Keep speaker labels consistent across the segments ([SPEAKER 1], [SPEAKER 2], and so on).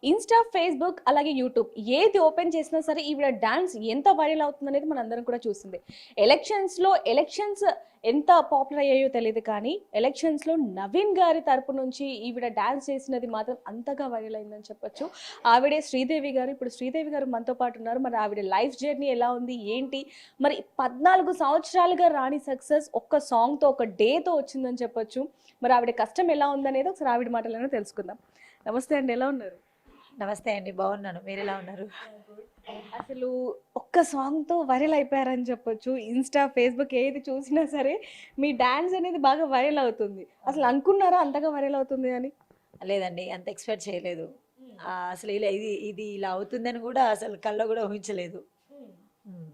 [SPEAKER 1] Insta, Facebook అలాగే YouTube ఏది open చేసినా సరే ఈవిడ డాన్స్ ఎంత వైరల్ అవుతుందనేది మనందరం కూడా చూసిందే. ఎలక్షన్స్ ఎంత పాపులర్ అయ్యాయో తెలీదు కానీ, ఎలక్షన్స్‌లో నవీన్ గారి తరపు నుంచి ఈవిడ డాన్స్ చేసినది మాత్రం అంతగా వైరల్ అయిందని చెప్పొచ్చు. ఆవిడే శ్రీదేవి గారు. ఇప్పుడు శ్రీదేవి గారు మనతో పాటు ఉన్నారు. మరి ఆవిడ లైఫ్ జర్నీ ఎలా ఉంది? ఏంటి? మరి 14 సంవత్సరాలుగా రాని సక్సెస్ ఒక్క సాంగ్‌తో, ఒక డేతో వచ్చిందని చెప్పొచ్చు. మరి ఆవిడ కష్టం ఎలా ఉందనేది ఒకసారి ఆవిడ మాటల్లోనే తెలుసుకుందాం. నమస్తే అండి. ఎలా ఉన్నారు?
[SPEAKER 2] నమస్తే అండి. బాగున్నాను. మీరెలా ఉన్నారు?
[SPEAKER 1] అసలు ఒక్క సాంగ్‌తో వైరల్ అయిపోయారని చెప్పొచ్చు. ఇన్‌స్టా, ఫేస్‌బుక్ ఏది చూసినా సరే మీ డాన్స్ అనేది బాగా వైరల్ అవుతుంది. అసలు అనుకున్నారా అంతగా వైరల్ అవుతుంది అని?
[SPEAKER 2] లేదండి. అంత ఎక్స్‌పెక్ట్ చేయలేదు. అసలు ఇది ఇలా అవుతుందని గూడా అసలు కల్లో గూడా ఊహించలేదు. హ్మ్.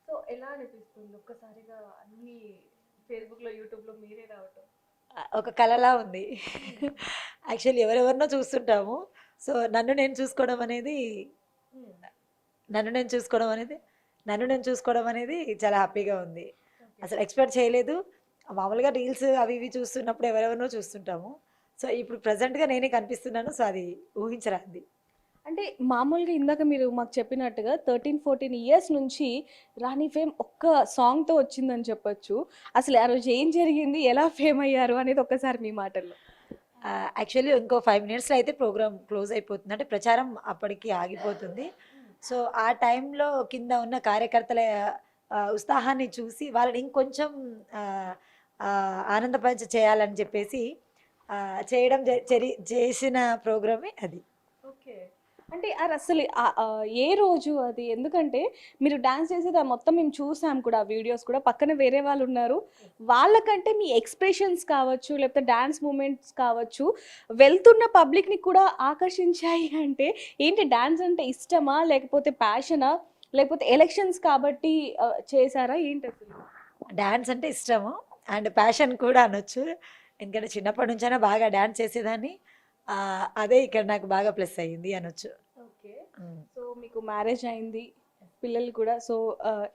[SPEAKER 1] సో ఎలా అనిపిస్తుంది ఒక్కసారిగా అన్ని ఫేస్‌బుక్‌లో, యూట్యూబ్‌లో మీరే రావటం?
[SPEAKER 2] ఒక కలలా ఉంది. యాక్చువల్లీ ఎవరెవరినో చూస్తుంటాము. సో, నన్ను నేను చూసుకోవడం అనేది నన్ను నేను చూసుకోవడం అనేది చాలా హ్యాపీగా ఉంది.
[SPEAKER 1] ఓకే.
[SPEAKER 2] అసలు ఎక్స్‌పెక్ట్ చేయలేదు. మామూలుగా రీల్స్ అవి ఇవి చూస్తున్నప్పుడు ఎవరెవరినో చూస్తుంటాము. సో, ఇప్పుడు ప్రెజెంట్‌గా నేనే కనిపిస్తున్నాను. సో, అది ఊహించరానిది.
[SPEAKER 1] అంటే మామూలుగా ఇందాక మీరు మాకు చెప్పినట్టుగా 13, 14 ఇయర్స్ నుంచి రాణి ఫేమ్ ఒక్క సాంగ్‌తో వచ్చిందని చెప్పొచ్చు. అసలు ఆ రోజు ఏం జరిగింది? ఎలా ఫేమ్ అయ్యారు? అనేది ఒక్కసారి మీ మాటల్లో.
[SPEAKER 2] యాక్చువల్లీ ఇంకో 5 మినిట్స్‌లో అయితే ప్రోగ్రామ్ క్లోజ్ అయిపోతుంది. అంటే ప్రచారం అప్పటికి ఆగిపోతుంది. సో, ఆ టైంలో కింద ఉన్న కార్యకర్తల ఉత్సాహాన్ని చూసి వాళ్ళని ఇంకొంచెం ఆహ్, చేయాలని చెప్పేసి చేయడం చేసిన ప్రోగ్రామే అది.
[SPEAKER 1] ఓకే. అంటే అదసలు ఏ రోజు అది? ఎందుకంటే మీరు డాన్స్ చేసేది మొత్తం మేము చూసాం కూడా ఆ వీడియోస్ కూడా. పక్కన వేరే వాళ్ళున్నారు. వాళ్ళకంటే మీ ఎక్స్‌ప్రెషన్స్ కావచ్చు, లేకపోతే డాన్స్ మూవ్‌మెంట్స్ కావచ్చు, వెళ్తున్న పబ్లిక్‌ని కూడా ఆకర్షించాయి అంటే ఏంటి డాన్స్ అంటే ఇష్టమా? లేకపోతే ప్యాషనా? లేకపోతే ఎలక్షన్స్ కాబట్టి చేసారా? ఏంటసలు?
[SPEAKER 2] డాన్స్ అంటే ఇష్టము. అండ్ ప్యాషన్ కూడా అనొచ్చు. ఎందుకంటే చిన్నప్పటి నుంచైనా బాగా డాన్స్ చేసేదాన్ని. అదే ఇక్కడ నాకు బాగా ప్లస్ అయ్యింది అనొచ్చు.
[SPEAKER 1] ఓకే.
[SPEAKER 2] హ్మ్.
[SPEAKER 1] సో మీకు మ్యారేజ్ అయింది. పిల్లలు కూడా. సో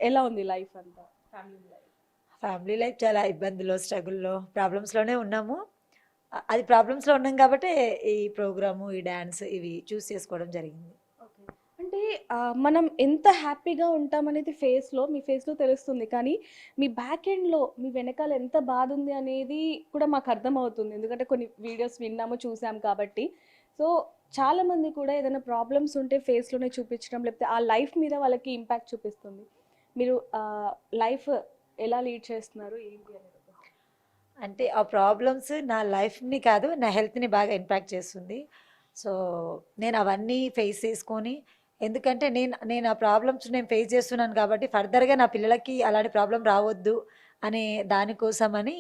[SPEAKER 1] ఎలా ఉంది లైఫ్ అంతా? Family life?
[SPEAKER 2] ఫ్యామిలీ లైఫ్ చాలా ఇబ్బందుల్లో, స్ట్రగుల్‌లో, ప్రాబ్లమ్స్‌లోనే ఉన్నాము. అది ప్రాబ్లమ్స్‌లో ఉన్నాం కాబట్టే ఈ ప్రోగ్రాము, ఈ డాన్స్ ఇవి చూస్ చేసుకోవడం జరిగింది.
[SPEAKER 1] ఓకే. అంటే మనం ఎంత హ్యాపీగా ఉంటామనేది మీ ఫేస్‌లో తెలుస్తుంది. కానీ మీ బ్యాక్ ఎండ్‌లో మీ వెనకాల ఎంత బాధుంది అనేది కూడా మాకర్థమవుతుంది. ఎందుకంటే కొన్ని వీడియోస్ విన్నాము, చూసాం కాబట్టి. సో చాలామంది కూడా ఏదైనా ప్రాబ్లమ్స్ ఉంటే ఫేస్‌లోనే చూపించడం, లేకపోతే ఆ లైఫ్ మీద వాళ్ళకి ఇంపాక్ట్ చూపిస్తుంది. మీరు లైఫ్ ఎలా లీడ్ చేస్తున్నారు? ఏంటి అనేది?
[SPEAKER 2] అంటే ఆ ప్రాబ్లమ్స్ నా లైఫ్‌ని కాదు, నా హెల్త్‌ని బాగా ఇంపాక్ట్ చేస్తుంది. సో, నేను అవన్నీ ఫేస్ చేసుకొని ఎందుకంటే నేను ఆ ప్రాబ్లమ్స్ నేను ఫేస్ చేస్తున్నాను కాబట్టి ఫర్దర్‌గా నా పిల్లలకి అలాంటి ప్రాబ్లమ్ రావద్దు అనే దానికోసమని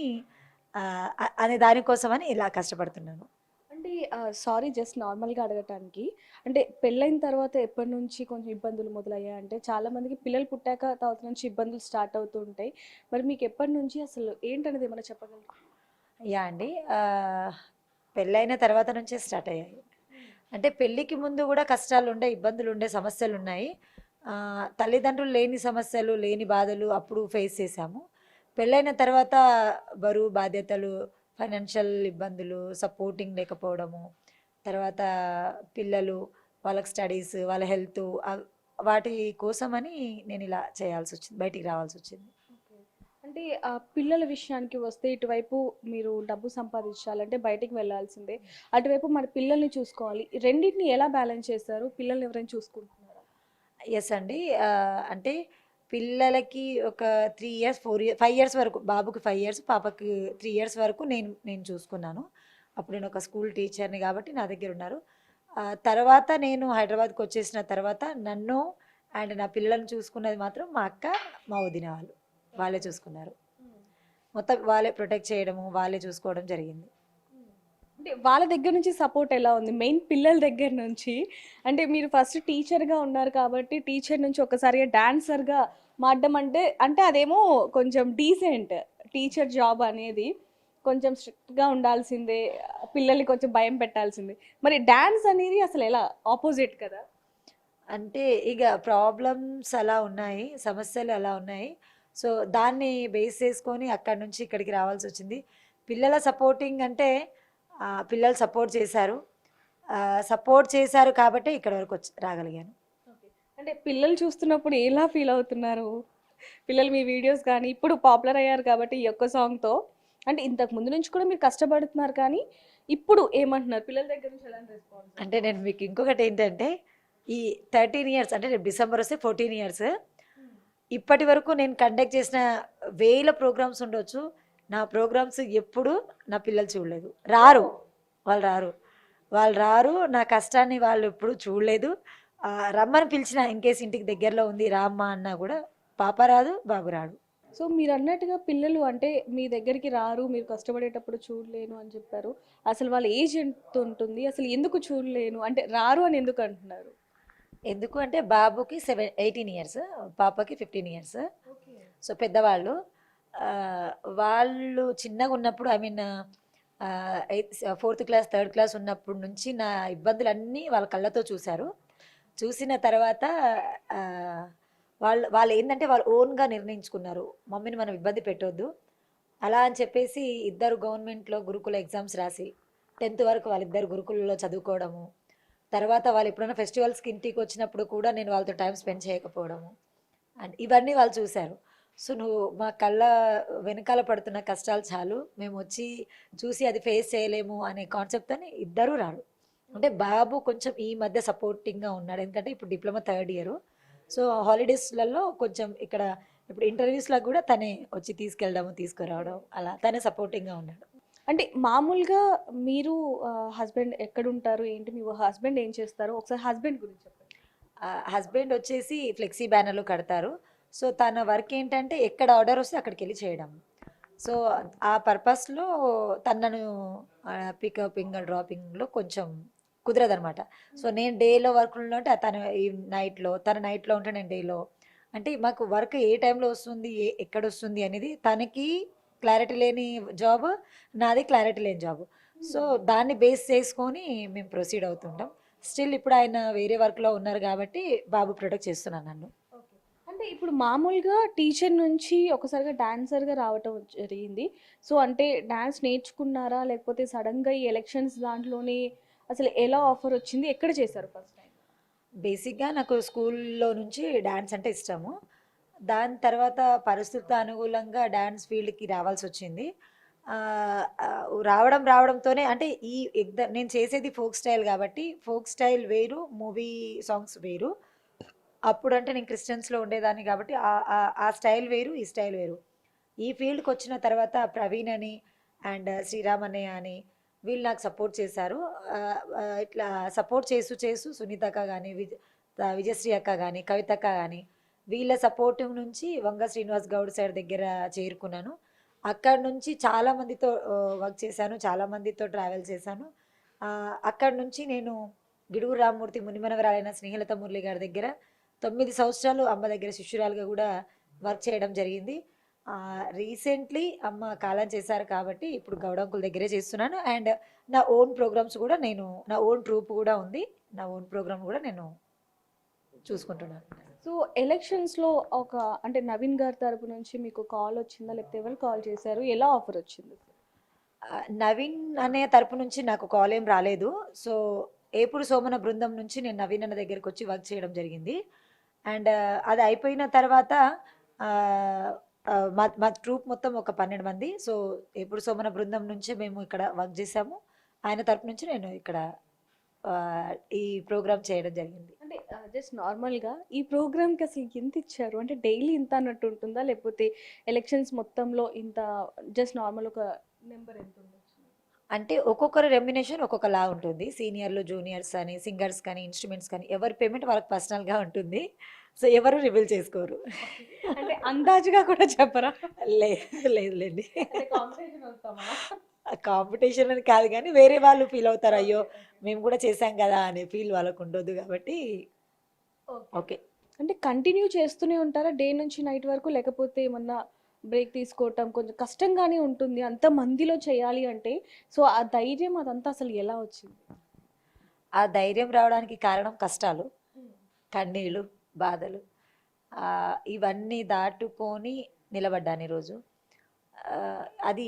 [SPEAKER 2] ఇలా కష్టపడుతున్నాను.
[SPEAKER 1] అంటే సారీ జస్ట్ నార్మల్‌గా అడగటానికి. అంటే పెళ్ళైన తర్వాత ఎప్పటినుంచి కొంచెం ఇబ్బందులు మొదలయ్యాయంటే చాలామందికి పిల్లలు పుట్టాక తర్వాత నుంచి ఇబ్బందులు స్టార్ట్ అవుతూ ఉంటాయి. మరి మీకు ఎప్పటినుంచి అసలు ఏంటనేది ఏమైనా చెప్పగలరా?
[SPEAKER 2] యాహ్! అండి. పెళ్ళైన తర్వాత నుంచే స్టార్ట్ అయ్యాయి. అంటే పెళ్ళికి ముందు గూడా కష్టాలుండే, ఇబ్బందులుండే, సమస్యలున్నాయి. తల్లిదండ్రులు లేని సమస్యలు, లేని బాధలు అప్పుడు ఫేస్ చేశాము. పెళ్ళైన తర్వాత బరువు, బాధ్యతలు, ఫైనాన్షియల్ ఇబ్బందులు, సపోర్టింగ్ లేకపోవడము, తర్వాత పిల్లలు, వాళ్ళకి స్టడీస్, వాళ్ళ హెల్తు వాటి కోసమని నేనిలా చేయాల్సొచ్చింది. బయటికి రావాల్సొచ్చింది.
[SPEAKER 1] ఓకే. అంటే పిల్లల విషయానికి వస్తే ఇటువైపు మీరు డబ్బు సంపాదించాలంటే బయటికి వెళ్ళాల్సిందే. అటువైపు మరి పిల్లల్ని చూసుకోవాలి. ఈ రెండిటిని ఎలా బ్యాలెన్స్ చేస్తారు? పిల్లల్ని ఎవరైనా చూసుకుంటున్నారా?
[SPEAKER 2] యెస్ అండి. అంటే పిల్లలకి ఒక 3 ఇయర్స్, 5 ఇయర్స్ వరకు బాబుకి 5 ఇయర్స్, పాపకి 3 ఇయర్స్ వరకు నేను చూసుకున్నాను. అప్పుడు నేనొక స్కూల్ టీచర్‌ని గాబట్టి నా దగ్గరున్నారు. తర్వాత నేను హైదరాబాద్‌కొచ్చేసిన తర్వాత నన్ను అండ్ నా పిల్లల్ని చూసుకున్నది మాత్రం మా అక్క, మా వదిన వాళ్ళు. వాళ్ళే
[SPEAKER 1] ఓకే.
[SPEAKER 2] చూసుకున్నారు.
[SPEAKER 1] హ్మ్.
[SPEAKER 2] మొత్తం వాళ్ళే ప్రొటెక్ట్ చేయడము, వాళ్ళే చూసుకోవడం జరిగింది.
[SPEAKER 1] అంటే వాళ్ళ దగ్గర నుంచి సపోర్ట్ ఎలా ఉంది? మెయిన్ పిల్లల దగ్గర నుంచి. అంటే మీరు ఫస్ట్ టీచర్‌గా ఉన్నారు కాబట్టి, టీచర్ నుంచి ఒక్కసారిగా డాన్సర్‌గా మారడం అంటే, అంటే అదేమో కొంచెం డీసెంట్. టీచర్ జాబ్ అనేది. కొంచెం స్ట్రిక్ట్‌గా ఉండాల్సిందే. పిల్లల్ని కొంచెం భయం పెట్టాల్సిందే. మరి డాన్స్ అనేది అసలెలా? ఆపోజిట్ కదా!
[SPEAKER 2] అంటే ఇగ ప్రాబ్లమ్స్ అలా ఉన్నాయి. సమస్యలు అలా ఉన్నాయి. సో, దాన్ని బేస్ చేసుకొని అక్కడి నుంచి ఇక్కడికి రావాల్సొచ్చింది. పిల్లల సపోర్టింగ్ అంటే పిల్లలు సపోర్ట్ చేశారు. సపోర్ట్ చేశారు కాబట్టి ఇక్కడ వరకు వచ్చి రాగలిగాను.
[SPEAKER 1] అంటే పిల్లలు చూస్తున్నప్పుడు ఎలా ఫీల్ అవుతున్నారు? పిల్లలు మీ వీడియోస్ కానీ ఇప్పుడు పాపులర్ అయ్యారు కాబట్టి ఈ ఒక్క సాంగ్‌తో. అంటే ఇంతకు ముందు నుంచి కూడా మీరు కష్టపడుతున్నారు కానీ ఇప్పుడు ఏమంటున్నారు? పిల్లల దగ్గర నుంచి ఎలాంటి రెస్పాన్స్?
[SPEAKER 2] అంటే నేను మీకు ఇంకొకటి ఏంటంటే ఈ 13 ఇయర్స్ అంటే రేపు డిసెంబర్ వస్తే 14 ఇయర్స్ ఇప్పటి వరకు నేను కండక్ట్ చేసిన వేల ప్రోగ్రామ్స్ ఉండొచ్చు. నా ప్రోగ్రామ్స్ ఎప్పుడు నా పిల్లలు చూడలేదు. రారు. వాళ్ళు రారు. నా కష్టాన్ని వాళ్ళు ఎప్పుడు చూడలేదు. రమ్మని పిలిచిన ఇన్‌కేస్ ఇంటికి దగ్గరలో ఉంది రామ్మా అన్నా కూడా పాప రాదు, బాబు రాడు.
[SPEAKER 1] సో మీరన్నట్టుగా పిల్లలు అంటే మీ దగ్గరికి రారు, మీరు కష్టపడేటప్పుడు చూడలేను అని చెప్పారు. అసలు వాళ్ళ ఏజ్ ఎంత ఉంటుంది? అసలు ఎందుకు చూడలేను? అంటే రారు అని ఎందుకు అంటున్నారు?
[SPEAKER 2] ఎందుకు అంటే బాబుకి 18 ఇయర్స్, పాపకి 15 ఇయర్స్. సో పెద్దవాళ్ళు. వాళ్ళు చిన్నగా ఉన్నప్పుడు I mean 4th class, 3rd class ఉన్నప్పటి నుంచి నా ఇబ్బందులన్నీ వాళ్ళ కళ్ళతో చూశారు. చూసిన తర్వాత వాళ్ళు ఏంటంటే వాళ్ళు ఓన్గా నిర్ణయించుకున్నారు, మమ్మీని మనం ఇబ్బంది పెట్టొద్దు అలా అని చెప్పేసి ఇద్దరు గవర్నమెంట్లో గురుకుల ఎగ్జామ్స్ రాసి 10th వరకు వాళ్ళిద్దరు గురుకులలో చదువుకోవడము. తర్వాత వాళ్ళు ఎప్పుడైనా ఫెస్టివల్స్కి ఇంటికి వచ్చినప్పుడు కూడా నేను వాళ్ళతో టైం స్పెండ్ చేయకపోవడము అండ్ ఇవన్నీ వాళ్ళు చూశారు. సో నువ్వు మా కళ్ళ వెనకాల పడుతున్న కష్టాలు చాలు, మేము వచ్చి చూసి అది ఫేస్ చేయలేము అనే కాన్సెప్ట్ని ఇద్దరూ రాడు. అంటే బాబు కొంచెం ఈ మధ్య సపోర్టింగ్గా ఉన్నాడు, ఎందుకంటే ఇప్పుడు డిప్లొమా 3rd ఇయర్. సో హాలిడేస్లలో కొంచెం ఇక్కడ ఇప్పుడు ఇంటర్వ్యూస్లో కూడా తనే వచ్చి తీసుకెళ్ళడము తీసుకురావడం అలా తనే సపోర్టింగ్గా ఉన్నాడు.
[SPEAKER 1] అంటే మామూలుగా మీరు హస్బెండ్ ఎక్కడుంటారు? ఏంటి మీ హస్బెండ్ ఏం చేస్తారు? ఒకసారి హస్బెండ్ గురించి చెప్పండి.
[SPEAKER 2] హస్బెండ్ వచ్చేసి ఫ్లెక్సీ బ్యానర్లు కడతారు. సో తన వర్క్ ఏంటంటే ఎక్కడ ఆర్డర్ వస్తే అక్కడికి వెళ్ళి చేయడం. సో ఆ పర్పస్లో తనను పికపింగ్ డ్రాపింగ్లో కొంచెం కుదరదనమాట. సో నేను డేలో వర్క్లో ఉంటే తను ఈ నైట్లో, తన నైట్లో ఉంటే నేను డేలో. అంటే మాకు వర్క్ ఏ టైంలో వస్తుంది, ఎక్కడ వస్తుంది అనేది తనకి క్లారిటీ లేని జాబ్, నాది క్లారిటీ లేని జాబ్. సో దాన్ని బేస్ చేసుకొని మేము ప్రొసీడ్ అవుతుంటాం. స్టిల్ ఇప్పుడు ఆయన వేరే వర్క్లో ఉన్నారు కాబట్టి బాబు ప్రొటెక్ట్ చేస్తున్నాను నన్ను.
[SPEAKER 1] అంటే ఇప్పుడు మామూలుగా టీచర్ నుంచి ఒకసారిగా డాన్సర్గా రావటం జరిగింది. సో అంటే డాన్స్ నేర్చుకున్నారా? లేకపోతే సడన్గా ఈ ఎలక్షన్స్ దాంట్లోనే అసలు ఎలా ఆఫర్ వచ్చింది? ఎక్కడ చేశారు ఫస్ట్ టైం?
[SPEAKER 2] బేసిక్గా నాకు స్కూల్లో నుంచి డ్యాన్స్ అంటే ఇష్టము. దాని తర్వాత పరిస్థితి అనుకూలంగా డ్యాన్స్ ఫీల్డ్కి రావాల్సి వచ్చింది. రావడంతోనే అంటే నేను చేసేది ఫోక్ స్టైల్ కాబట్టి ఫోక్ స్టైల్ వేరు, మూవీ సాంగ్స్ వేరు. అప్పుడు అంటే నేను క్రిస్టియన్స్లో ఉండేదాన్ని కాబట్టి ఆ స్టైల్ వేరు, ఈ స్టైల్ వేరు. ఈ ఫీల్డ్కి వచ్చిన తర్వాత ప్రవీణ్ అని అండ్ శ్రీరామ్ అన్నయ్య అని వీళ్ళు నాకు సపోర్ట్ చేశారు. ఇట్లా సపోర్ట్ చేస్తూ సునీత అక్క కానీ, విజయశ్రీ అక్క కానీ, కవిత అక్క కానీ వీళ్ళ సపోర్టివ్ నుంచి వంగ శ్రీనివాస్ గౌడ్ సార్ దగ్గర చేరుకున్నాను. అక్కడ నుంచి చాలామందితో వర్క్ చేశాను, చాలామందితో ట్రావెల్ చేశాను. అక్కడ నుంచి నేను గిడుగు రామ్మూర్తి మునిమనవరాలైన స్నేహలత మురళి గారి దగ్గర 9 సంవత్సరాలు అమ్మ దగ్గర శిష్యురాలుగా కూడా వర్క్ చేయడం జరిగింది. రీసెంట్లీ అమ్మ కాలం చేశారు కాబట్టి ఇప్పుడు గౌడంకుల దగ్గరే చేస్తున్నాను. అండ్ నా ఓన్ ప్రోగ్రామ్స్ కూడా నా ఓన్ ట్రూప్ కూడా ఉంది, నా ఓన్ ప్రోగ్రామ్ కూడా నేను చూసుకుంటున్నాను.
[SPEAKER 1] సో ఎలక్షన్స్లో అంటే నవీన్ గారి తరపు నుంచి మీకు కాల్ వచ్చిందా? లేకపోతే ఎవరు కాల్ చేశారు? ఎలా ఆఫర్ వచ్చింది?
[SPEAKER 2] నవీన్ అనే తరపు నుంచి నాకు కాల్ ఏం రాలేదు. సో ఏపుడు సోమన బృందం నుంచి నేను నవీన్ అన్న దగ్గరికి వచ్చి వర్క్ చేయడం జరిగింది. అండ్ అది అయిపోయిన తర్వాత మా ట్రూప్ మొత్తం ఒక 12 మంది. సో ఏపుడు సోమన బృందం నుంచే మేము ఇక్కడ వర్క్ చేసాము. ఆయన తరపు నుంచి నేను ఇక్కడ ఈ ప్రోగ్రామ్ చేయడం జరిగింది.
[SPEAKER 1] అంటే జస్ట్ నార్మల్గా ఈ ప్రోగ్రామ్కి అసలు ఎంత ఇచ్చారు? అంటే డైలీ ఇంత అన్నట్టు ఉంటుందా? లేకపోతే ఎలక్షన్స్ మొత్తంలో ఇంత జస్ట్ నార్మల్ ఒక నెంబర్ ఎంత ఉండొచ్చు?
[SPEAKER 2] అంటే ఒక్కొక్కరు రెమ్యునేషన్ ఒక్కొక్కలా ఉంటుంది. సీనియర్లు, జూనియర్స్ అని, సింగర్స్ కానీ, ఇన్స్ట్రుమెంట్స్ కానీ ఎవరి పేమెంట్ వాళ్ళకి పర్సనల్గా ఉంటుంది. సో ఎవరు రివీల్ చేసుకోరు.
[SPEAKER 1] అంటే అందాజుగా కూడా చెప్పరా?
[SPEAKER 2] లేదులేండి. కాంపిటీషన్ అని కాదు కానీ వేరే వాళ్ళు ఫీల్ అవుతారు, అయ్యో మేము కూడా చేసాం కదా అనే ఫీల్ వాళ్ళకు ఉండొద్దు కాబట్టి ఓకే.
[SPEAKER 1] అంటే కంటిన్యూ చేస్తూనే ఉంటారా డే నుంచి నైట్ వరకు? లేకపోతే ఏమన్నా బ్రేక్ తీసుకోవటం కొంచెం కష్టంగానే ఉంటుంది అంత మందిలో చేయాలి అంటే. సో ఆ ధైర్యం అదంతా అసలు ఎలా వచ్చింది?
[SPEAKER 2] ఆ ధైర్యం రావడానికి కారణం కష్టాలు, కన్నీళ్ళు, బాధలు, ఇవన్నీ దాటుకొని నిలబడ్డాను ఈరోజు. అది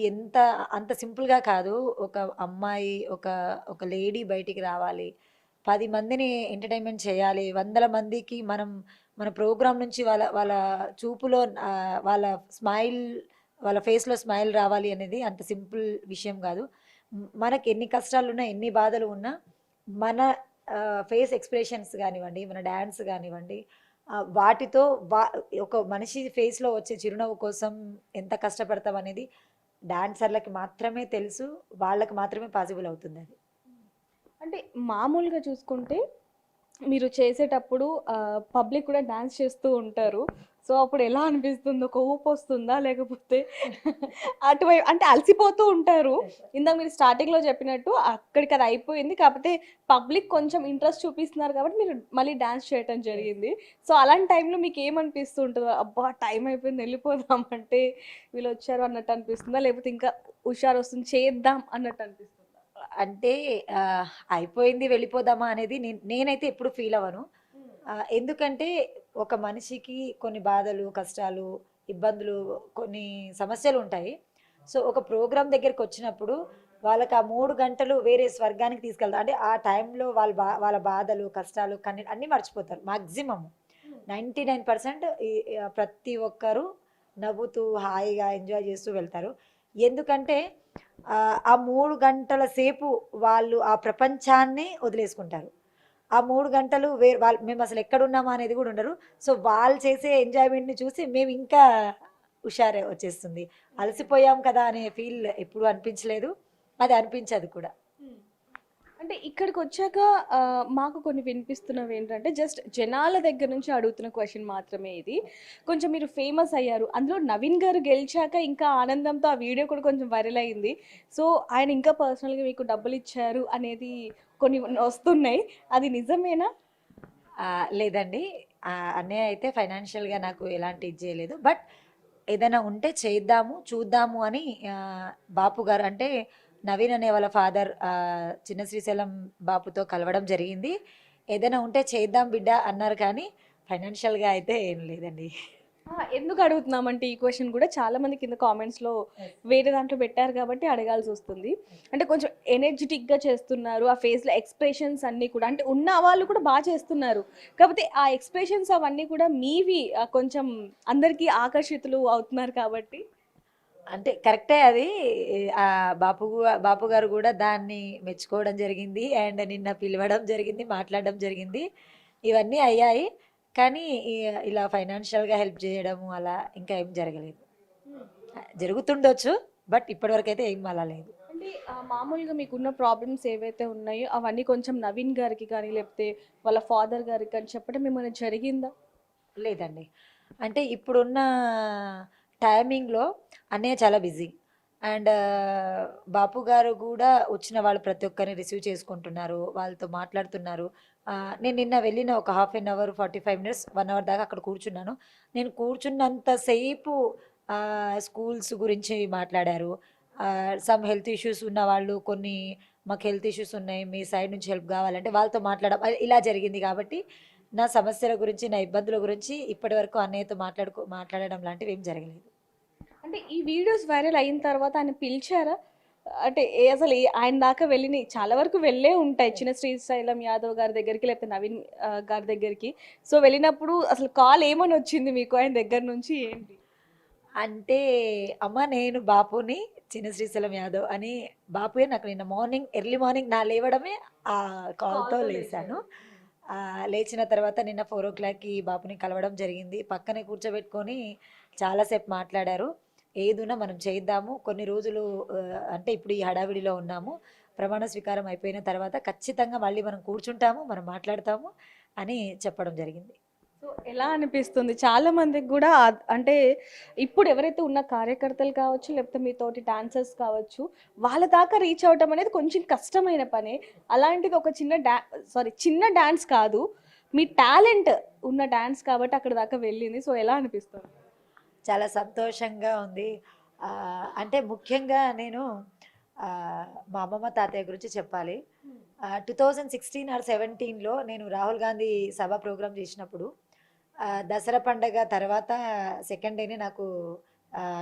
[SPEAKER 2] అంత సింపుల్‌గా కాదు. ఒక అమ్మాయి, ఒక ఒక లేడీ బయటికి రావాలి. 10 మందిని ఎంటర్‌టైన్‌మెంట్ చేయాలి. వందల మందికి మన ప్రోగ్రామ్ నుంచి వాళ్ళ వాళ్ళ చూపులో వాళ్ళ స్మైల్, వాళ్ళ ఫేస్‌లో స్మైల్ రావాలి అనేది అంత సింపుల్ విషయం గాదు. మనకి ఎన్ని కష్టాలున్నా, ఎన్ని బాధలు ఉన్నా మన ఫేస్ ఎక్స్‌ప్రెషన్స్ గానివ్వండి, మన డాన్స్ గానివ్వండి, వాటితో వా ఒక మనిషి ఫేస్‌లో వచ్చే చిరునవ్వు కోసం ఎంత కష్టపడతామనేది డాన్సర్‌లకి మాత్రమే తెలుసు. వాళ్ళకి మాత్రమే పాసిబుల్ అవుతుందది.
[SPEAKER 1] అంటే మామూలుగా చూసుకుంటే మీరు చేసేటప్పుడు పబ్లిక్ కూడా డాన్స్ చేస్తూ ఉంటారు. సో, అప్పుడు ఎలా అనిపిస్తుంది? ఒక ఊపొస్తుందా? లేకపోతే అంటే అలసిపోతూ ఉంటారు. ఇందాక మీరు స్టార్టింగ్‌లో చెప్పినట్టు అక్కడికి అది అయిపోయింది. కాకపోతే పబ్లిక్ కొంచెం ఇంట్రెస్ట్ చూపిస్తున్నారు కాబట్టి మీరు మళ్ళీ డాన్స్ చేయటం జరిగింది. సో, అలాంటి టైంలో మీకేమనిపిస్తూ ఉంటది? అబ్బా! టైం అయిపోయింది ఎళ్ళిపోదాం అంటే వీళ్ళొచ్చారు అన్నట్టు అనిపిస్తుందా? లేకపోతే ఇంకా హుషారొస్తుంది చేద్దాం అన్నట్టు అనిపిస్తుందా?
[SPEAKER 2] అంటే అయిపోయింది వెళ్ళిపోదామా అనేది నేనైతే ఎప్పుడు ఫీల్ అవ్వను. ఎందుకంటే ఒక మనిషికి కొన్ని బాధలు, కష్టాలు, ఇబ్బందులు, కొన్ని సమస్యలుంటాయి. సో, ఒక ప్రోగ్రామ్ దగ్గరికొచ్చినప్పుడు వాళ్ళకి ఆ 3 గంటలు వేరే స్వర్గానికి తీసుకెళ్తారు. అంటే ఆ టైంలో వాళ్ళ బాధలు, కష్టాలు, కన్నీళ్ళు అన్నీ మర్చిపోతారు మాక్సిమం. 99% ప్రతి ఒక్కరు నవ్వుతూ, హాయిగా ఎంజాయ్ చేస్తూ వెళ్తారు. ఎందుకంటే ఆ 3 గంటల సేపు వాళ్ళు ఆ ప్రపంచాన్ని వదిలేసుకుంటారు. ఆ 3 గంటలు మేమసలు ఎక్కడున్నామా అనేది గూడా ఉండరు. సో, వాళ్ళు చేసే ఎంజాయ్‌మెంట్‌ని చూసి మేమింకా హుషారే వచ్చేస్తుంది. అలసిపోయాం కదా! అనే ఫీల్ ఎప్పుడు అనిపించలేదు. అది అనిపించదు కూడా.
[SPEAKER 1] హ్మ్. అంటే ఇక్కడికొచ్చాక మాకు కొన్ని వినిపిస్తున్నవేంటంటే, జస్ట్ జనాల దగ్గర నుంచి అడుగుతున్న క్వెషన్ మాత్రమే ఇది. కొంచెం మీరు ఫేమస్ అయ్యారు. అందులో నవీన్ గారు గెలిచాక ఇంకా ఆనందంతో ఆ వీడియో కూడా కొంచెం వైరల్ అయింది. సో, ఆయన ఇంకా పర్సనల్‌గా మీకు డబ్బులిచ్చారు అనేది కొన్ని వస్తున్నాయి. అది నిజమేనా?
[SPEAKER 2] లేదండి. అన్నయ్య అయితే ఫైనాన్షియల్‌గా నాకు ఎలాంటి ఇది చేయలేదు. బట్ ఏదైనా ఉంటే చేద్దాము, చూద్దాము అని బాపు గారు అంటే నవీన్ అనే వాళ్ళ ఫాదర్ చిన్న శ్రీశైలం బాపుతో కలవడం జరిగింది. ఏదైనా ఉంటే చేద్దాం బిడ్డ అన్నారు కానీ ఫైనాన్షియల్‌గా అయితే ఏం లేదండి.
[SPEAKER 1] ఎందుకు అడుగుతున్నామంటే ఈ క్వెషన్ కూడా చాలా మంది కింద కామెంట్స్‌లో వేరే దాంట్లో పెట్టారు కాబట్టి అడగాల్సొస్తుంది. అంటే కొంచెం ఎనర్జిటిక్‌గా చేస్తున్నారు. ఆ ఫేస్‌లో ఎక్స్‌ప్రెషన్స్ అన్నీ కూడా అంటే ఉన్న వాళ్ళు కూడా చేస్తున్నారు. కాకపోతే ఆ ఎక్స్‌ప్రెషన్స్ అవన్నీ కూడా మీవి కొంచెం అందరికి ఆకర్షితులు అవుతున్నారు కాబట్టి
[SPEAKER 2] అంటే కరెక్టే అది. బాపు గారు గూడా దాన్ని మెచ్చుకోవడం జరిగింది. అండ్ నిన్న పిలవడం జరిగింది, మాట్లాడడం జరిగింది. ఇవన్నీ అయ్యాయి. కానీ ఇ ఇలా ఫైనాన్షియల్‌గా హెల్ప్ జేయడము అలా ఇంకా ఏం జరగలేదు. జరుగుతుండొచ్చు. బట్ ఇప్పటివరకైతే ఏం అలా లేదు.
[SPEAKER 1] అంటే మామూలుగా మీకున్న ప్రాబ్లమ్స్ ఏవైతే ఉన్నాయో అవన్నీ కొంచెం నవీన్ గారికి కానీ లేకపోతే వాళ్ళ ఫాదర్ గారికి కానీ చెప్పడం ఏమైనా జరిగిందా?
[SPEAKER 2] లేదండి. అంటే ఇప్పుడున్న టైమింగ్‌లో అన్నయ్య చాలా బిజీ. అండ్ బాపు గారు గూడా వచ్చిన వాళ్ళు ప్రతి ఒక్కరిని రిసీవ్ చేసుకుంటున్నారు. వాళ్ళతో మాట్లాడుతున్నారు. నేను నిన్న వెళ్ళిన ఒక half an hour, 45 minutes, 1 hour దాకా అక్కడ కూర్చున్నాను. నేను కూర్చున్నంత సేపు స్కూల్స్ గురించి మాట్లాడారు. సమ్ హెల్త్ ఇష్యూస్ ఉన్నవాళ్ళు మాకు హెల్త్ ఇష్యూస్ ఉన్నాయి. మీ సైడ్ నుంచి హెల్ప్ గావాలంటే వాళ్ళతో ఇలా జరిగింది గాబట్టి నా సమస్యల గురించి, నా ఇబ్బందుల గురించి ఇప్పటివరకు అన్నయ్యతో మాట్లాడడం లాంటివేం జరగలేదు.
[SPEAKER 1] అంటే ఈ వీడియోస్ వైరల్ అయిన తర్వాత ఆయన పిలిచారా? అంటే ఆయన దాకా వెళ్ళినయి చాలా వరకు వెళ్ళే ఉంటాయి. చిన్న శ్రీశైలం యాదవ్ గారి దగ్గరికి లేకపోతే నవీన్ గారి దగ్గరికి. సో, వెళ్ళినప్పుడు అసలు కాల్ ఏమనొచ్చింది మీకు ఆయన దగ్గర నుంచి ఏంటి?
[SPEAKER 2] అంటే, అమ్మ నేను బాపుని, చిన్న శ్రీశైలం యాదవ్ అని బాపుయే నాకు నిన్న ఎర్లీ మార్నింగ్ నా లేవడమే ఆ కాల్‌తో లేసాను. లేచిన తర్వాత నిన్న 4:00కి బాపుని కలవడం జరిగింది. పక్కనే కూర్చోబెట్టుకొని చాలా సేపు మాట్లాడారు. ఏదున్నా మనం చేద్దాము. కొన్ని రోజులు అంటే ఇప్పుడు ఈ హడావిడిలో ఉన్నాము. ప్రమాణ స్వీకారం అయిపోయిన తర్వాత ఖచ్చితంగా మళ్ళీ మనం కూర్చుంటాము, మనం మాట్లాడతాము అని చెప్పడం జరిగింది.
[SPEAKER 1] సో, ఎలా అనిపిస్తుంది? చాలా మందికి గూడా అంటే ఇప్పుడు ఎవరైతే ఉన్న కార్యకర్తలు కావచ్చు, లేకపోతే మీతోటి డాన్సర్స్ కావచ్చు, వాళ్ళ దాకా రీచ్ అవ్వటం అనేది కొంచెం కష్టమైన పనే. అలాంటిది ఒక చిన్న డాన్స్ కాదు. మీ టాలెంట్ ఉన్న డాన్స్ కాబట్టి అక్కడి దాకా వెళ్ళింది. సో, ఎలా అనిపిస్తుంది?
[SPEAKER 2] చాలా సంతోషంగా ఉంది. అంటే ముఖ్యంగా నేను మా అమ్మమ్మ, తాతయ్య గురించి చెప్పాలి. 2016 ఆర్ 17లో నేను రాహుల్ గాంధీ సభ ప్రోగ్రామ్ చేసినప్పుడు దసరా పండగ తర్వాత సెకండ్ డేనే నాకు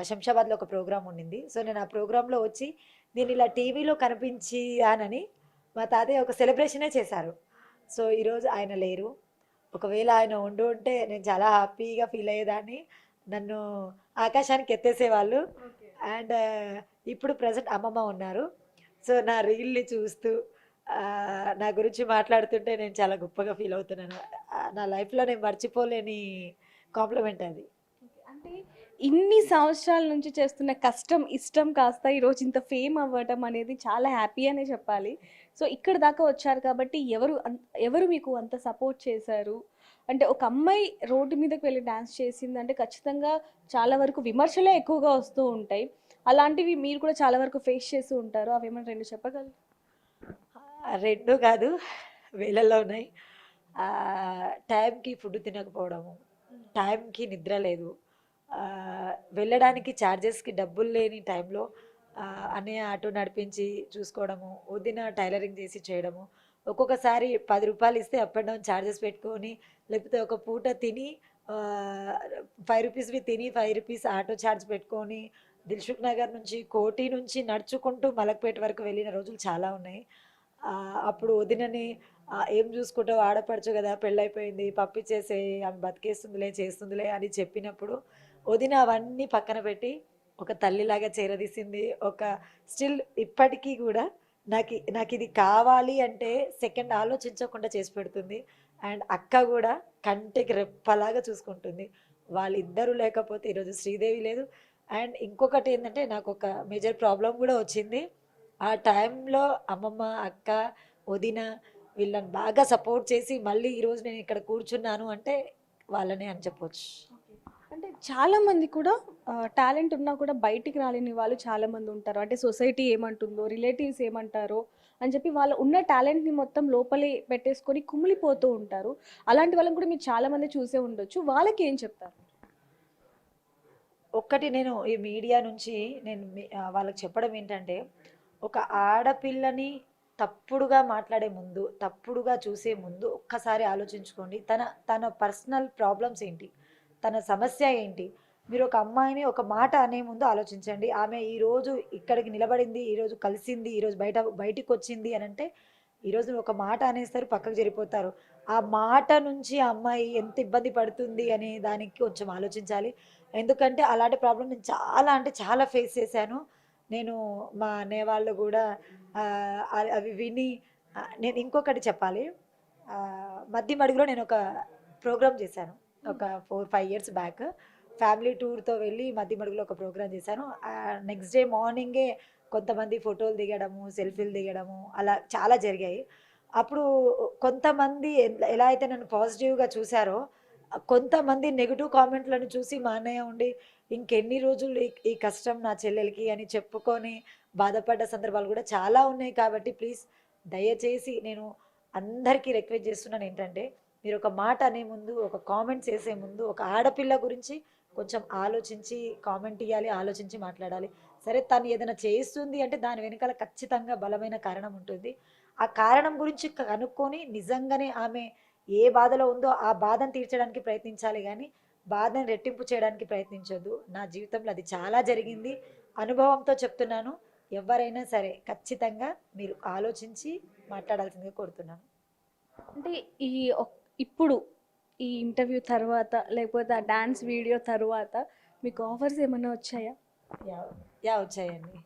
[SPEAKER 2] శంషాబాద్లో ఒక ప్రోగ్రామ్ ఉండింది. సో నేను ఆ ప్రోగ్రాంలో వచ్చి నేను ఇలా టీవీలో కనిపించానని మా తాతయ్య ఒక సెలబ్రేషనే చేశారు. సో ఈరోజు ఆయన లేరు. ఒకవేళ ఆయన ఉండి ఉంటే నేను చాలా హ్యాపీగా ఫీల్ అయ్యేదాన్ని. నన్ను ఆకాశానికి ఎత్తేసేవాళ్ళు. అండ్ ఇప్పుడు ప్రజెంట్ అమ్మమ్మ ఉన్నారు. సో నా రీల్ని చూస్తూ నా గురించి మాట్లాడుతుంటే నేను చాలా గొప్పగా ఫీల్ అవుతున్నాను. నా లైఫ్లో నేను మర్చిపోలేని కాంప్లిమెంట్ అది.
[SPEAKER 1] అంటే ఇన్ని సంవత్సరాల నుంచి చేస్తున్న కష్టం ఇష్టం కాస్త ఈరోజు ఇంత ఫేమ్ అవ్వటం అనేది చాలా హ్యాపీ అనే చెప్పాలి. సో ఇక్కడ దాకా వచ్చారు కాబట్టి ఎవరు మీకు అంత సపోర్ట్ చేశారు? అంటే ఒక అమ్మాయి రోడ్డు మీదకి వెళ్ళి డాన్స్ చేసిందంటే ఖచ్చితంగా చాలా వరకు విమర్శలే ఎక్కువగా వస్తూ ఉంటాయి. అలాంటివి మీరు కూడా చాలా వరకు ఫేస్ చేస్తూ ఉంటారు. అవేమన్నా 2 చెప్పగలరు?
[SPEAKER 2] 2 కాదు, వేలల్లో ఉన్నాయి. టైంకి ఫుడ్ తినకపోవడము, టైంకి నిద్ర లేదు, వెళ్ళడానికి ఛార్జెస్కి డబ్బులు లేని టైంలో అన్నయ్య ఆటో నడిపించి చూసుకోవడము, వదిన టైలరింగ్ చేసి చేయడము, ఒక్కొక్కసారి 10 రూపాయలు ఇస్తే అప్ అండ్ డౌన్ ఛార్జెస్ పెట్టుకొని, లేకపోతే ఒక పూట తిని 5 రూపీస్వి తిని 5 రూపీస్ ఆటో ఛార్జ్ పెట్టుకొని దిల్సుఖ్ నగర్ నుంచి కోటి నుంచి నడుచుకుంటూ మలక్పేట వరకు వెళ్ళిన రోజులు చాలా ఉన్నాయి. అప్పుడు వదినని ఏం చూసుకుంటావు, ఆడపడచ్చు కదా, పెళ్ళైపోయింది, పంపించేసే, ఆమె బతికేస్తుందిలే చేస్తుందిలే అని చెప్పినప్పుడు వదిన అవన్నీ పక్కన పెట్టి ఒక తల్లిలాగా చేరదీసింది. ఒక స్టిల్ ఇప్పటికీ కూడా నాకు ఇది కావాలి అంటే సెకండ్ ఆలోచించకుండా చేసి పెడుతుంది. అండ్ అక్క కూడా కంటికి రెప్పలాగా చూసుకుంటుంది. వాళ్ళిద్దరూ లేకపోతే ఈరోజు శ్రీదేవి లేదు. అండ్ ఇంకొకటి ఏంటంటే నాకు ఒక మేజర్ ప్రాబ్లం కూడా వచ్చింది. ఆ టైంలో అమ్మమ్మ, అక్క, వదిన వీళ్ళని బాగా సపోర్ట్ చేసి మళ్ళీ ఈరోజు నేను ఇక్కడ కూర్చున్నాను అంటే వాళ్ళనే అని చెప్పొచ్చు.
[SPEAKER 1] అంటే చాలా మంది కూడా టాలెంట్ ఉన్నా కూడా బయటికి రాలేని వాళ్ళు చాలా మంది ఉంటారు. అంటే సొసైటీ ఏమంటుందో, రిలేటివ్స్ ఏమంటారో అని చెప్పి వాళ్ళు ఉన్న టాలెంట్ని మొత్తం లోపలే పెట్టేసుకొని కుమిలిపోతూ ఉంటారు. అలాంటి వాళ్ళని కూడా మీరు చాలా మంది చూసే ఉండొచ్చు. వాళ్ళకి ఏం చెప్తారు?
[SPEAKER 2] ఒక్కటి నేను ఈ మీడియా నుంచి నేను వాళ్ళకి చెప్పడం ఏంటంటే, ఒక ఆడపిల్లని తప్పుడుగా మాట్లాడే ముందు, తప్పుడుగా చూసే ముందు ఒక్కసారి ఆలోచించుకోండి. తన పర్సనల్ ప్రాబ్లమ్స్ ఏంటి, తన సమస్య ఏంటి. మీరు ఒక అమ్మాయిని ఒక మాట అనే ముందు ఆలోచించండి. ఆమె ఈరోజు ఇక్కడికి నిలబడింది, ఈరోజు కలిసింది, ఈరోజు బయటికి వచ్చింది అని అంటే, ఈరోజు ఒక మాట అనేస్తారు, పక్కకు జరిగిపోతారు. ఆ మాట నుంచి ఆ అమ్మాయి ఎంత ఇబ్బంది పడుతుంది అనే దానికి కొంచెం ఆలోచించాలి. ఎందుకంటే అలాంటి ప్రాబ్లం నేను చాలా అంటే చాలా ఫేస్ చేశాను. నేను మా అన్నయ్య వాళ్ళు కూడా అవి విని నేను ఇంకొకటి చెప్పాలి. మధ్య మడుగులో నేను ఒక ప్రోగ్రామ్ చేశాను ఒక 4-5 ఇయర్స్ బ్యాక్. ఫ్యామిలీ టూర్తో వెళ్ళి మధ్య మడుగులో ఒక ప్రోగ్రామ్ చేశాను. నెక్స్ట్ డే మార్నింగే కొంతమంది ఫోటోలు దిగడము, సెల్ఫీలు దిగడము అలా చాలా జరిగాయి. అప్పుడు కొంతమంది ఎలా అయితే నన్ను పాజిటివ్గా చూశారో, కొంతమంది నెగిటివ్ కామెంట్లను చూసి మా అన్నయ్య ఉండి ఇంకెన్ని రోజులు ఈ కష్టం నా చెల్లెలకి అని చెప్పుకొని బాధపడ్డ సందర్భాలు కూడా చాలా ఉన్నాయి. కాబట్టి ప్లీజ్ దయచేసి నేను అందరికీ రిక్వెస్ట్ చేస్తున్నాను ఏంటంటే, మీరు ఒక మాట అనే ముందు, ఒక కామెంట్ చేసే ముందు, ఒక ఆడపిల్ల గురించి కొంచెం ఆలోచించి కామెంట్ ఇవ్వాలి, ఆలోచించి మాట్లాడాలి. సరే తను ఏదైనా చేస్తుంది అంటే దాని వెనకాల ఖచ్చితంగా బలమైన కారణం ఉంటుంది. ఆ కారణం గురించి కనుక్కొని నిజంగానే ఆమె ఏ బాధలో ఉందో ఆ బాధను తీర్చడానికి ప్రయత్నించాలి, కానీ బాధను రెట్టింపు చేయడానికి ప్రయత్నించొద్దు. నా జీవితంలో అది చాలా జరిగింది. అనుభవంతో చెప్తున్నాను. ఎవరైనా సరే ఖచ్చితంగా మీరు ఆలోచించి మాట్లాడాల్సిందిగా కోరుతున్నాను.
[SPEAKER 1] అంటే ఇప్పుడు ఈ ఇంటర్వ్యూ తర్వాత లేకపోతే ఆ డాన్స్ వీడియో తర్వాత మీకు ఆఫర్స్ ఏమైనా వచ్చాయా?
[SPEAKER 2] వచ్చాయండి.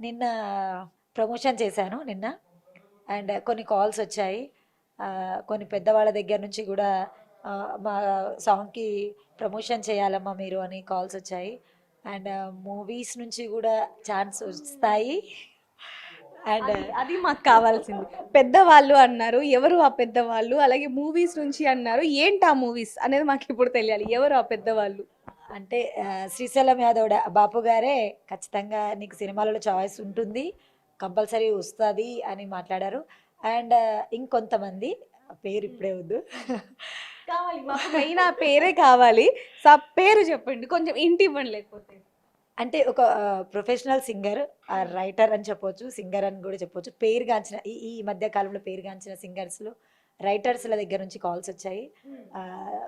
[SPEAKER 2] నిన్న ప్రమోషన్ చేశాను నిన్న. అండ్ కొన్ని కాల్స్ వచ్చాయి. కొన్ని పెద్దవాళ్ళ దగ్గర నుంచి కూడా మా సాంగ్కి ప్రమోషన్ చేయాలమ్మా మీరు అని కాల్స్ వచ్చాయి. అండ్ మూవీస్ నుంచి కూడా ఛాన్స్ వస్తాయి. అండ్
[SPEAKER 1] అది మాకు కావాల్సింది. పెద్దవాళ్ళు అన్నారు, ఎవరు ఆ పెద్దవాళ్ళు? అలాగే మూవీస్ నుంచి అన్నారు, ఏంటి ఆ మూవీస్ అనేది మాకు ఇప్పుడు తెలియాలి. ఎవరు ఆ పెద్దవాళ్ళు?
[SPEAKER 2] అంటే శ్రీశైలం యాదవ్ బాపు గారే ఖచ్చితంగా నీకు సినిమాలలో చాయిస్ ఉంటుంది, కంపల్సరీ వస్తుంది అని మాట్లాడారు. అండ్ ఇంకొంతమంది పేరు ఇప్పుడే వద్దు,
[SPEAKER 1] కావాలి మాకు మెయిన్ ఆ పేరే కావాలి. పేరు చెప్పండి, కొంచెం ఇంటి ఇవ్వండి. లేకపోతే
[SPEAKER 2] అంటే ఒక ప్రొఫెషనల్ సింగర్, రైటర్ అని చెప్పొచ్చు, సింగర్ అని కూడా చెప్పొచ్చు. పేరుగాంచిన ఈ మధ్య కాలంలో పేరుగాంచిన సింగర్స్లో రైటర్స్ల దగ్గర నుంచి కాల్స్ వచ్చాయి.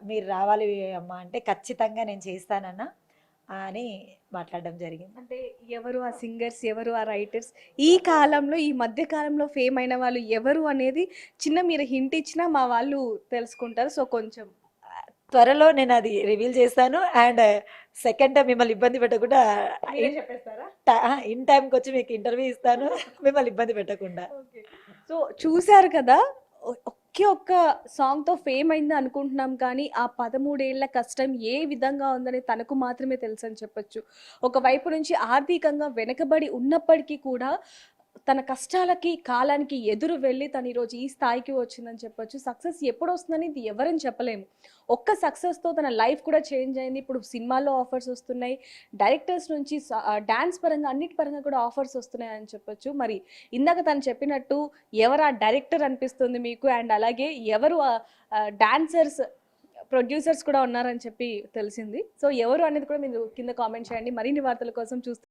[SPEAKER 2] మీరు రావాలి అమ్మా అంటే ఖచ్చితంగా నేను చేస్తానన్నా. అని మాట్లాడడం జరిగింది.
[SPEAKER 1] అంటే ఎవరు ఆ సింగర్స్, ఎవరు ఆ రైటర్స్, ఈ కాలంలో ఈ మధ్య కాలంలో ఫేమ్ అయిన వాళ్ళు ఎవరు అనేది చిన్న మీరు హింట్ ఇచ్చినా మా వాళ్ళు తెలుసుకుంటారు. సో కొంచెం
[SPEAKER 2] త్వరలో నేను అది రివీల్ చేస్తాను. అండ్ సెకండ్ టైం మిమ్మల్ని ఇబ్బంది పెట్టకుండా
[SPEAKER 1] మీరే చెప్పేస్తారా?
[SPEAKER 2] ఇన్ టైంకి వచ్చి మీకు ఇంటర్వ్యూ ఇస్తాను మిమ్మల్ని ఇబ్బంది పెట్టకుండా.
[SPEAKER 1] సో చూశారు కదా, ఒకే ఒక్క సాంగ్తో ఫేమ్ అయింది అనుకుంటున్నాం కానీ ఆ 13 ఏళ్ల కష్టం ఏ విధంగా ఉందని తనకు మాత్రమే తెలుసు అని చెప్పొచ్చు. ఒకవైపు నుంచి ఆర్థికంగా వెనకబడి ఉన్నప్పటికీ కూడా తన కష్టాలకి కాలానికి ఎదురు వెళ్ళి తను ఈరోజు ఈ స్థాయికి వచ్చిందని చెప్పొచ్చు. సక్సెస్ ఎప్పుడు వస్తుందని ఇది ఎవరని చెప్పలేము. ఒక్క సక్సెస్తో తన లైఫ్ కూడా చేంజ్ అయింది. ఇప్పుడు సినిమాల్లో ఆఫర్స్ వస్తున్నాయి, డైరెక్టర్స్ నుంచి డాన్స్ పరంగా అన్నిటి పరంగా కూడా ఆఫర్స్ వస్తున్నాయి అని చెప్పొచ్చు. మరి ఇందాక తను చెప్పినట్టు ఎవరు ఆ డైరెక్టర్ అనిపిస్తుంది మీకు, అండ్ అలాగే ఎవరు డాన్సర్స్ ప్రొడ్యూసర్స్ కూడా ఉన్నారని చెప్పి తెలిసింది. సో ఎవరు అనేది కూడా మీరు కింద కామెంట్ చేయండి. మరిన్ని వార్తల కోసం చూస్తూ